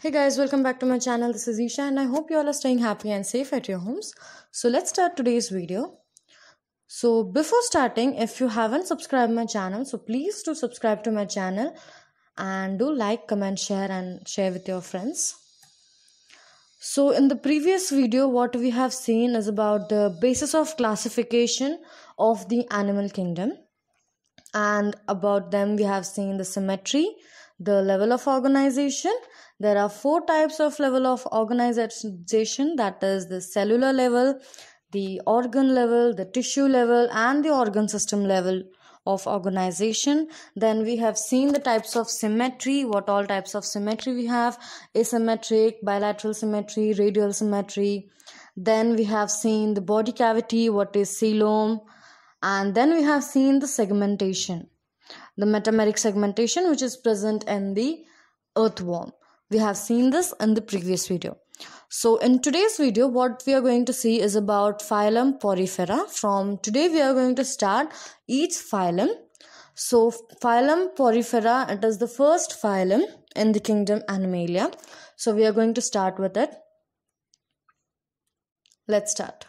Hey guys, welcome back to my channel. This is Isha and I hope you all are staying happy and safe at your homes. So let's start today's video. So before starting, if you haven't subscribed my channel, so please do subscribe to my channel and do like, comment, share and share with your friends. So in the previous video, what we have seen is about the basis of classification of the animal kingdom. And about them we have seen the symmetry, the level of organization. There are 4 types of level of organization, that is the cellular level, the organ level, the tissue level and the organ system level of organization. Then we have seen the types of symmetry, what all types of symmetry we have: asymmetric, bilateral symmetry, radial symmetry. Then we have seen the body cavity, what is coelom. And then we have seen the segmentation, the metameric segmentation, which is present in the earthworm. We have seen this in the previous video. So in today's video, what we are going to see is about phylum Porifera. From today, we are going to start each phylum. So phylum Porifera, it is the first phylum in the kingdom Animalia. So we are going to start with it. Let's start.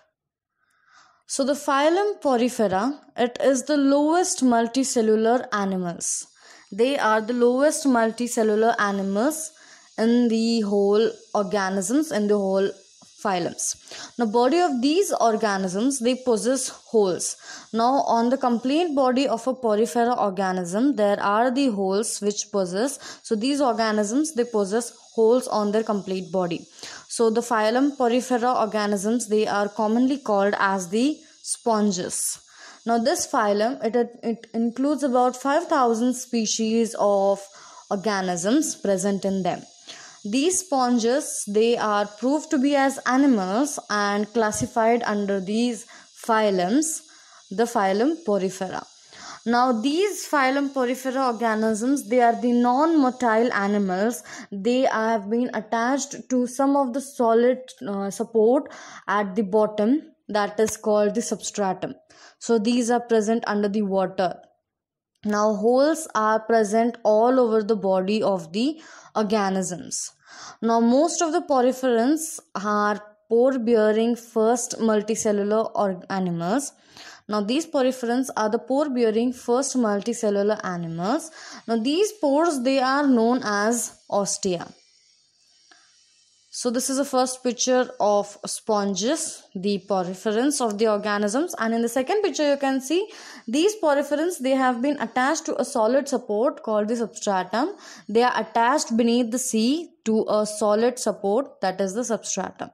So the phylum Porifera, it is the lowest multicellular animals. They are the lowest multicellular animals in the whole organisms, in the whole phylums. Now, body of these organisms, they possess holes. Now, on the complete body of a Porifera organism, there are the holes which possess. So, these organisms, they possess holes on their complete body. So, the phylum Porifera organisms, they are commonly called as the sponges. Now, this phylum, it includes about 5,000 species of organisms present in them. These sponges, they are proved to be as animals and classified under these phylums, the phylum Porifera. Now, these phylum Porifera organisms, they are the non-motile animals. They have been attached to some of the solid support at the bottom, that is called the substratum. So, these are present under the water. Now, holes are present all over the body of the organisms. Now, most of the poriferans are pore-bearing first multicellular animals. Now, these poriferans are the pore-bearing first multicellular animals. Now, these pores, they are known as ostia. So, this is the first picture of sponges, the poriferans of the organisms. And in the second picture, you can see these poriferans, they have been attached to a solid support called the substratum. They are attached beneath the sea to a solid support, that is the substratum.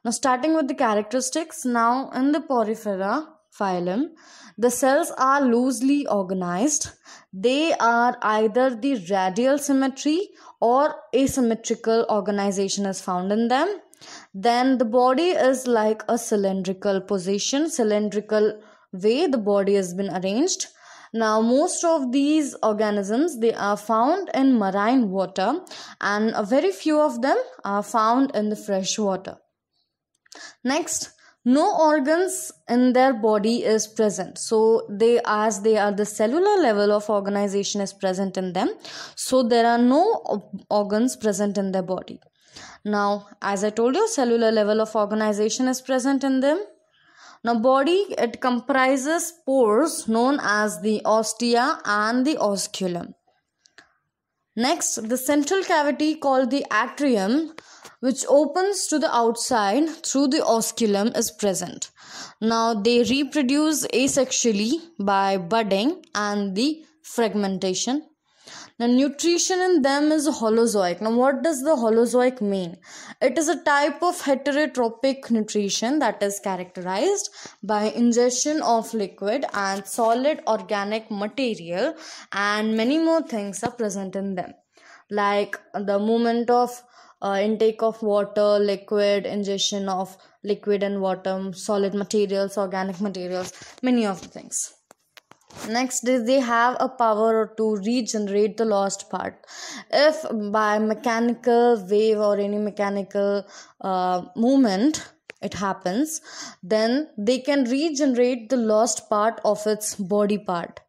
Now, starting with the characteristics, now in the Porifera phylum, the cells are loosely organized. They are either the radial symmetry or asymmetrical organization is found in them. Then the body is like a cylindrical position, cylindrical way the body has been arranged. Now, most of these organisms, they are found in marine water and a very few of them are found in the fresh water. Next, no organs in their body is present. So, as they are the cellular level of organization is present in them. So, there are no organs present in their body. Now, as I told you, cellular level of organization is present in them. Now, body, it comprises pores known as the ostia and the osculum. Next, the central cavity called the atrium, which opens to the outside through the osculum, is present. Now, they reproduce asexually by budding and the fragmentation. Now, nutrition in them is holozoic. Now, what does the holozoic mean? It is a type of heterotrophic nutrition that is characterized by ingestion of liquid and solid organic material, and many more things are present in them, like the movement of intake of water, liquid, ingestion of liquid and water, solid materials, organic materials, many of the things. Next, they have a power to regenerate the lost part. If by mechanical wave or any mechanical movement it happens, then they can regenerate the lost part of its body part.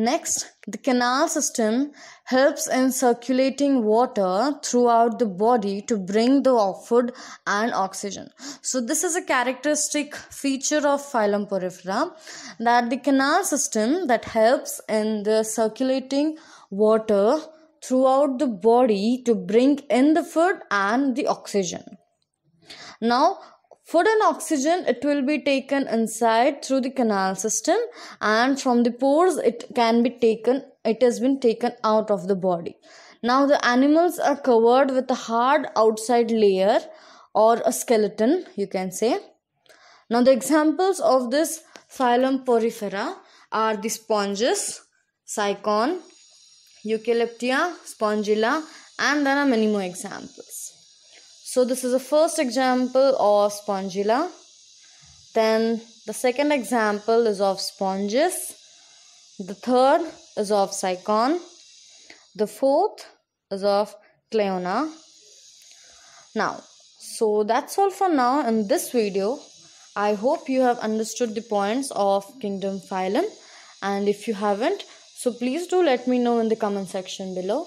Next, the canal system helps in circulating water throughout the body to bring the food and oxygen. So this is a characteristic feature of phylum Porifera, that the canal system that helps in the circulating water throughout the body to bring in the food and the oxygen. Now, food and oxygen, it will be taken inside through the canal system, and from the pores it has been taken out of the body. Now the animals are covered with a hard outside layer or a skeleton, you can say. Now the examples of this phylum Porifera are the sponges, Cycon, Eucalyptia, Spongilla, and there are many more examples. So this is the first example of Spongilla. Then the second example is of sponges. The third is of Cycon. The fourth is of Cleona. Now, so that's all for now in this video. I hope you have understood the points of Kingdom Phylum, and if you haven't, so please do let me know in the comment section below.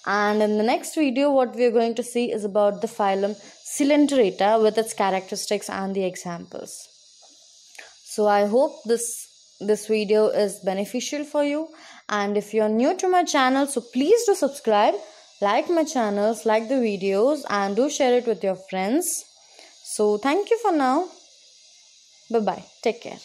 And in the next video, what we are going to see is about the phylum Coelenterata with its characteristics and the examples. So I hope this video is beneficial for you. And if you are new to my channel, so please do subscribe, like my channels, like the videos, and do share it with your friends. So thank you for now. Bye bye. Take care.